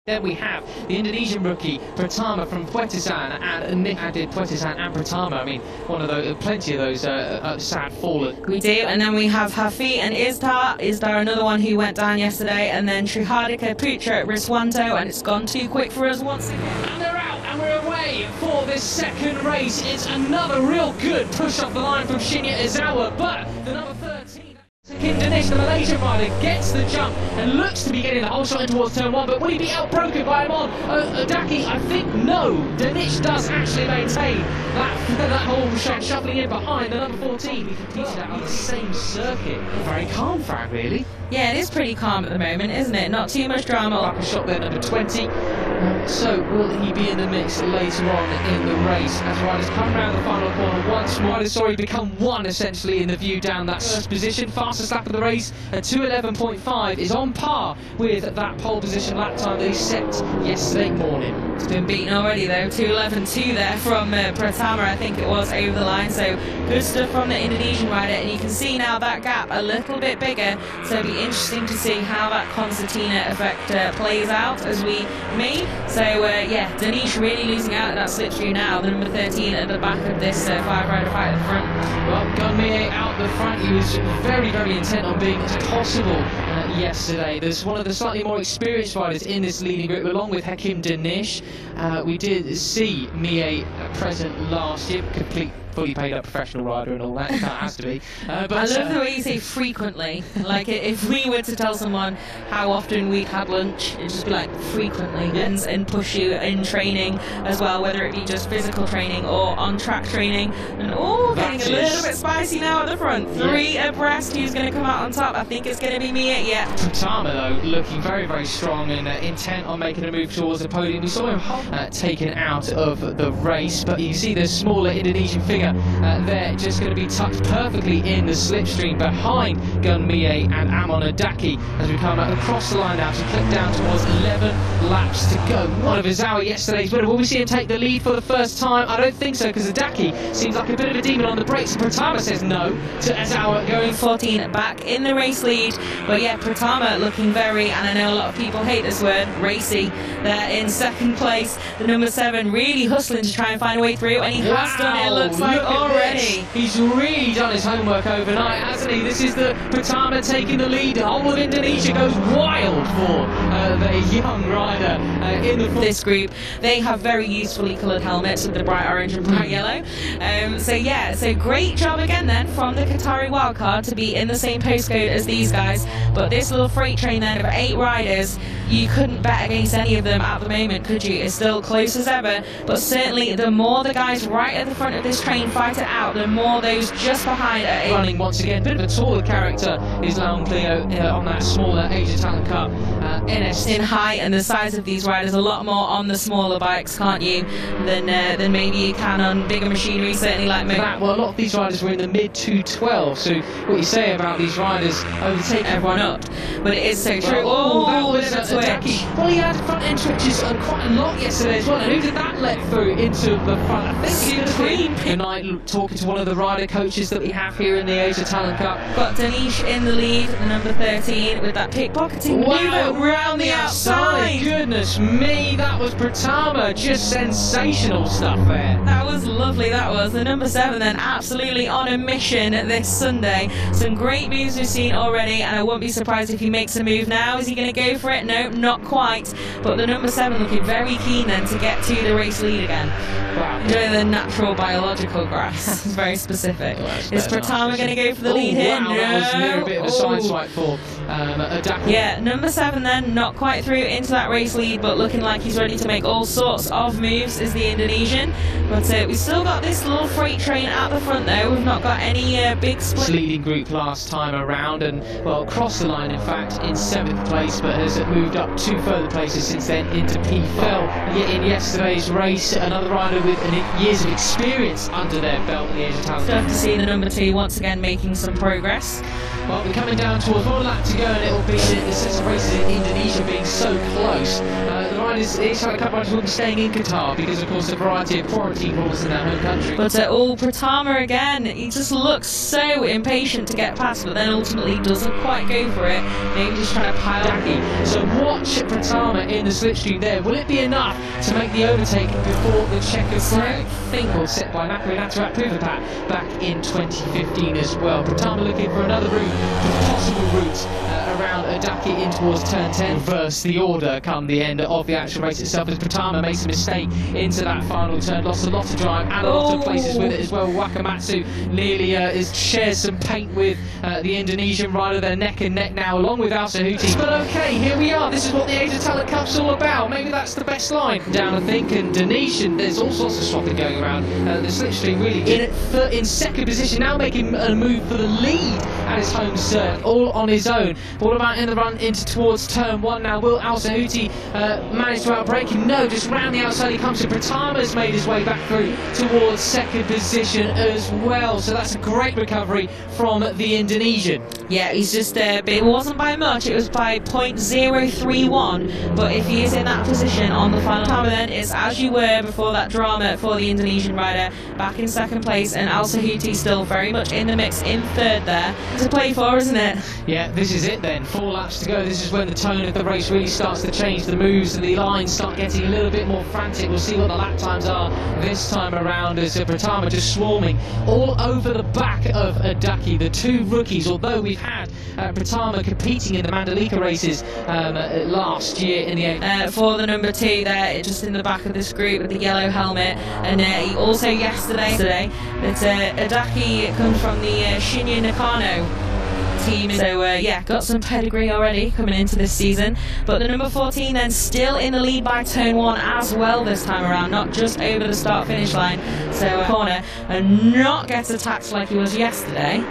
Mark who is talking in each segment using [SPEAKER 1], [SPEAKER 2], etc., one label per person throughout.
[SPEAKER 1] Then we have the Indonesian rookie Pratama from Puetisan, and Nick added Puetisan and Pratama. I mean, one of those, plenty of those sad fallen.
[SPEAKER 2] We do, and then we have Hafi and Isdar. Isdar, another one who went down yesterday, and then Trihardika Putra at Riswanto, and it's gone too quick for us once again.
[SPEAKER 1] And they're out, and we're away for this second race. It's another real good push off the line from Shinya Izawa, but the number 13. Indonesia, the Malaysian rider, gets the jump and looks to be getting the whole shot in towards turn one, but will he be outbroken by him on Daki? I think no. Danish does actually maintain that whole shot, shuffling in behind the number 14. He competed out on the same circuit. Very calm, Frank, really.
[SPEAKER 2] Yeah, it is pretty calm at the moment, isn't it? Not too much drama.
[SPEAKER 1] Back a shot there, number 20. So will he be in the mix later on in the race as riders come round the final corner once more? Riders already become one essentially in the view down that first position. Fastest lap of the race at 2:11.5 is on par with that pole position lap time that he set yesterday morning.
[SPEAKER 2] It's been beaten already though, 2:11.2 there from Pratama, I think it was, over the line. So good stuff from the Indonesian rider, and you can see now that gap a little bit bigger. So it'll be interesting to see how that concertina effect plays out as we move. So yeah, Danish really losing out at that slipstream now, the number 13 at the back of this five-rider fight at the front.
[SPEAKER 1] Well, Gunmie out the front, he was very, very intent on being as possible yesterday. There's one of the slightly more experienced riders in this leading group, along with Hakim Danish. We did see Mie present last year, fully paid up professional rider and all that, that has to be.
[SPEAKER 2] But I love the way you say frequently. Like if we were to tell someone how often we'd had lunch, it'd just be like frequently, and push you in training as well, whether it be just physical training or on-track training. And getting a little bit spicy now at the front. 3 abreast, who's going to come out on top? I think it's going to be Mie, yeah.
[SPEAKER 1] Pratama though, looking very, very strong and intent on making a move towards the podium. We saw him taken out of the race, but you see the smaller Indonesian figure there, just going to be tucked perfectly in the slipstream behind Gunmie and Amon Adaki as we come across the line now to click down towards 11 laps to go. One of Izawa yesterday's winner. Will we see him take the lead for the first time? I don't think so, because Adaki seems like a bit of a demon on the brakes. Pratama says no to Izawa going
[SPEAKER 2] 14 back in the race lead. But yeah, Pratama looking very, and I know a lot of people hate this word, racy. They're in second place. The number 7 really hustling to try and find a way through, and he has done it, looks like already.
[SPEAKER 1] He's really done his homework overnight, hasn't he? This is the Pratama taking the lead. The whole of Indonesia goes wild for the young rider in this
[SPEAKER 2] group. They have very usefully coloured helmets with the bright orange and bright yellow. So yeah, so great job again then from the Qatari wildcard to be in the same postcode as these guys. But this little freight train then of 8 riders, you couldn't bet against any of them at the moment, could you? It's still close as ever, but certainly the more the guys right at the front of this train fight it out, the more those just behind are
[SPEAKER 1] running once again. Bit of a taller character is Laon Cleo on that smaller Asia Talent Cup NS.
[SPEAKER 2] In height and the size of these riders, a lot more on the smaller bikes, can't you, than maybe you can on bigger machinery, certainly like me.
[SPEAKER 1] Well, a lot of these riders were in the mid 212, so what you say about these riders overtaking
[SPEAKER 2] everyone up, but it is so true.
[SPEAKER 1] That was Adaki. Well, he had front end switches quite a lot yesterday as well, and who did that let through into the front? I think between tonight, talking to one of the rider coaches that we have here in the Asia Talent Cup.
[SPEAKER 2] Got Danish in the lead, the number 13, with that pickpocketing move around the outside.
[SPEAKER 1] Goodness me, that was Pratama, just sensational stuff there.
[SPEAKER 2] That was lovely, that was. The number 7 then absolutely on a mission this Sunday. Some great moves we've seen already, and I won't be surprised if he makes a move now. Is he going to go for it? No, not quite. But the number 7 looking very keen then to get to the race lead again.
[SPEAKER 1] Wow.
[SPEAKER 2] Enjoy the natural biological grass. It's very specific. Is Pratama going to go for the lead here?
[SPEAKER 1] Wow,
[SPEAKER 2] no.
[SPEAKER 1] That was near a bit of a side swipe for Adaki.
[SPEAKER 2] Yeah, number 7 then, not quite through into that race lead, but looking like he's ready to make all sorts of moves is the Indonesian. But we've still got this little freight train at the front though. We've not got any big split.
[SPEAKER 1] Leading group last time around, and well, crossed the line in fact in 7th place, but has moved up 2 further places since then into P. Fell. Yet in yesterday's race, another rider with years of experience under their belt in the Asia Talent.
[SPEAKER 2] Tough to see the number 2 once again making some progress.
[SPEAKER 1] Well, we're coming down towards 1 lap to go, and it'll be the sense of races in Indonesia being so close. The riders, each other Cup riders will be staying in Qatar because, of course, a variety of quarantine rules in their home country.
[SPEAKER 2] But Pratama again, he just looks so impatient to get past, but then ultimately doesn't quite go for it. Maybe just trying to pile up.
[SPEAKER 1] So watch Pratama in the slipstream there. Will it be enough to make the overtake before the checkered flag? I think was set by Nakuinatuat Puvapat back in 2015 as well. Pratama looking for another route, possible route around Adaki in towards turn 10. Reverse the order come the end of the actual race itself as Pratama makes a mistake into that final turn, lost a lot of drive and a lot of places with it as well. Wakamatsu nearly shares some paint with the Indonesian rider. They're neck and neck now along with Al-Sahuti. But okay, here we are. This is what the Asia Talent Cup's all about. Maybe that's the best line. Down I think Indonesian, there's all sorts of swapping going around. The slipstream really in second position, now making a move for the lead at his home circuit, all on his own. But what about in the run into towards turn 1 now? Will Al-Sahuti manage to outbreak him? No, just round the outside he comes to. Pratama's made his way back through towards second position as well. So that's a great recovery from the Indonesian.
[SPEAKER 2] Yeah, he's just it wasn't by much, it was by 0.031, but if he is in that position on the final time, then it's as you were before that drama for the Indonesian rider, back in second place, and Al-Sahuti still very much in the mix in third there to play for, isn't it?
[SPEAKER 1] Yeah, this is it then, 4 laps to go. This is when the tone of the race really starts to change. The moves and the lines start getting a little bit more frantic. We'll see what the lap times are this time around as Pratama just swarming all over the back of Adaki, the two rookies, although we've had Pratama competing in the Mandalika races last year in the
[SPEAKER 2] for the number 2 there, just in the back of this group with the yellow helmet, and he also yesterday that Adaki comes from the Shinya Nakano team, so yeah, got some pedigree already coming into this season. But the number 14 then still in the lead by turn 1 as well this time around, not just over the start finish line, so corner and not get attacked like he was yesterday.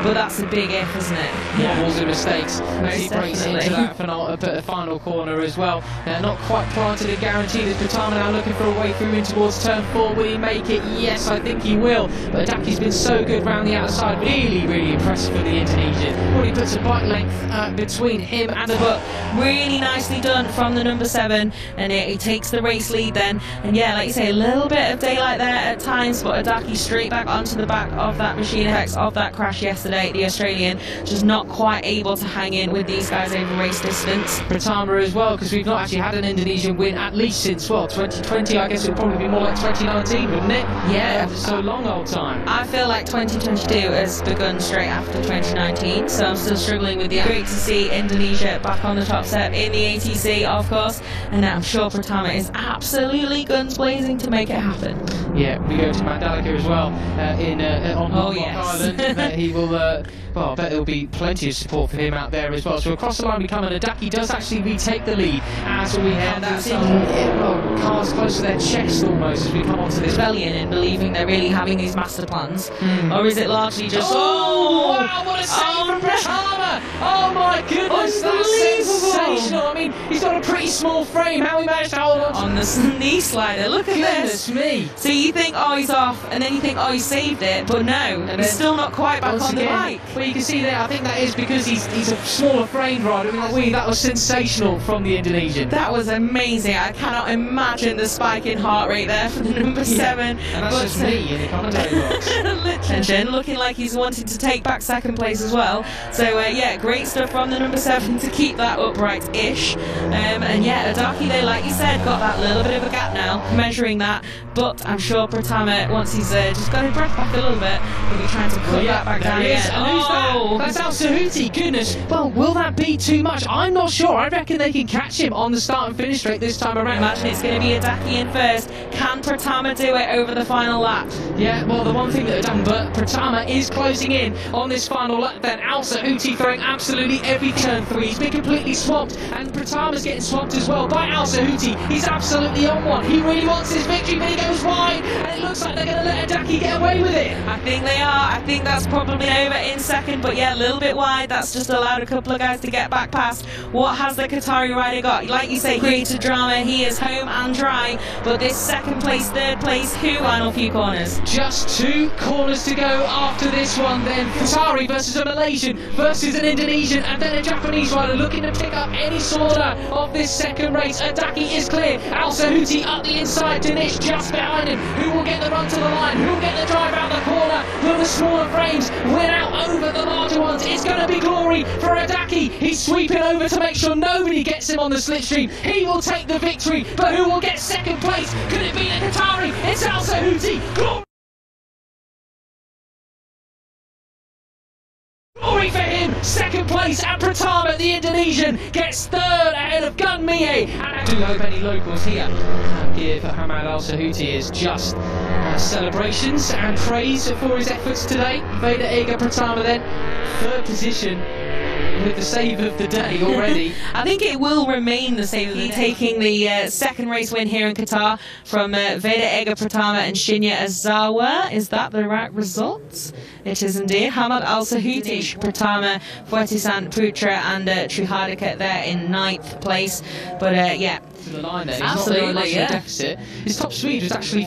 [SPEAKER 2] But that's a big if, isn't it?
[SPEAKER 1] Yeah, was mistakes as he breaks into that final corner as well. Not quite planted and guaranteed as Pratama now looking for a way through in towards turn 4. Will he make it? Yes, I think he will. But Adaki's been so good round the outside. Really, really impressive for the Indonesian. Already puts a bike length between him and the book.
[SPEAKER 2] Really nicely done from the number 7, and he takes the race lead then. And yeah, like you say, a little bit of daylight there at times, but Adaki straight back onto the back of that machine effects of that crash yesterday. The Australian just not quite able to hang in with these guys over race distance.
[SPEAKER 1] Pratama as well, because we've not actually had an Indonesian win at least since, well, 2020. I guess it would probably be more like 2019, wouldn't it?
[SPEAKER 2] Yeah.
[SPEAKER 1] So long old time.
[SPEAKER 2] I feel like 2022 has begun straight after 2019, so I'm still struggling with the... Great to see Indonesia back on the top step in the ATC, of course, and I'm sure Pratama is absolutely guns blazing to make it happen.
[SPEAKER 1] Yeah, we go to Mandalika as well on Island. He will... well, I bet there'll be plenty of support for him out there as well. So across the line we come, and Adaki does actually retake the lead as we head. That's cars close to their chest almost as we come onto this
[SPEAKER 2] rebellion in believing they're really having these master plans, or is it largely just
[SPEAKER 1] wow, what a save from Pratama! Oh my goodness, that's sensational. I mean, he's got a pretty small frame. How he managed to hold on
[SPEAKER 2] the knee slider? Look at this.
[SPEAKER 1] Me.
[SPEAKER 2] So you think, oh, he's off, and then you think, oh, he saved it, but no, and he's still not quite back on the bike.
[SPEAKER 1] Well, you can see there, I think that is because he's a smaller frame rider. I mean, that was sensational from the Indonesian.
[SPEAKER 2] That was amazing. I cannot imagine the spike in heart rate there for the number 7.
[SPEAKER 1] And that's just me in the commentary box.
[SPEAKER 2] Literally, looking like he's wanting to take back second place as well. So yeah, great stuff from the number 7 to keep that upright-ish. And yeah, Adaki, they, like you said, got that little bit of a gap now, measuring that. But I'm sure Pratama, once he's just got his breath back a little bit, will be trying to cut that back down again.
[SPEAKER 1] That's Al-Sahuti, goodness. Well, will that be too much? I'm not sure. I reckon they can catch him on the start and finish straight this time around.
[SPEAKER 2] Imagine it's going to be Adaki in first. Can Pratama do it over the final lap?
[SPEAKER 1] Yeah, well, the one thing that done, but Pratama is closing in on this final lap. Then Al-Sahuti throwing absolutely every turn 3. He's been completely swamped, and Pratama's getting swamped as well by Al-Sahuti. He's absolutely on one. He really wants his victory, but he goes wide, and it looks like they're going to let Adaki get away with it.
[SPEAKER 2] I think they are. I think that's probably over in second, but yeah, a little bit wide. That's just allowed a couple of guys to get back past. What has the Qatari rider got? Like you say, created drama. He is home and dry, but this second place, third place, who final few corners?
[SPEAKER 1] Just 2 corners to go after this one then. Qatari versus a Malaysian versus an Indonesian and then a Japanese rider looking to pick up any sort of this second race. Adaki is clear. Al Sahuti up the inside. Dinesh just behind him. Who will get the run to the line? Who will get the drive out the corner? Will the smaller frames win out over the larger ones? It's going to be glory for Adaki. He's sweeping over to make sure nobody gets him on the slipstream. He will take the victory, but who will get second place? Could it be the Qatari? It's Al Sahuti. Glory for him, second place, and Pratama, the Indonesian, gets third ahead of Gun Mie. And I do hope any locals here give Hamad Al Sahuti is just celebrations and praise for his efforts today. VEDA EGA Pratama then, third position with the save of the day already.
[SPEAKER 2] I think it will remain the save of the day. Taking the second race win here in Qatar from VEDA EGA Pratama and Shinya Azawa. Is that the right result? It is indeed. Hamad Al Sahuti, Pratama, Fortisan Putra and Trihardika there in 9th place. But yeah.
[SPEAKER 1] To the line there.
[SPEAKER 2] Absolutely,
[SPEAKER 1] He's not very much in a deficit. His top speed was actually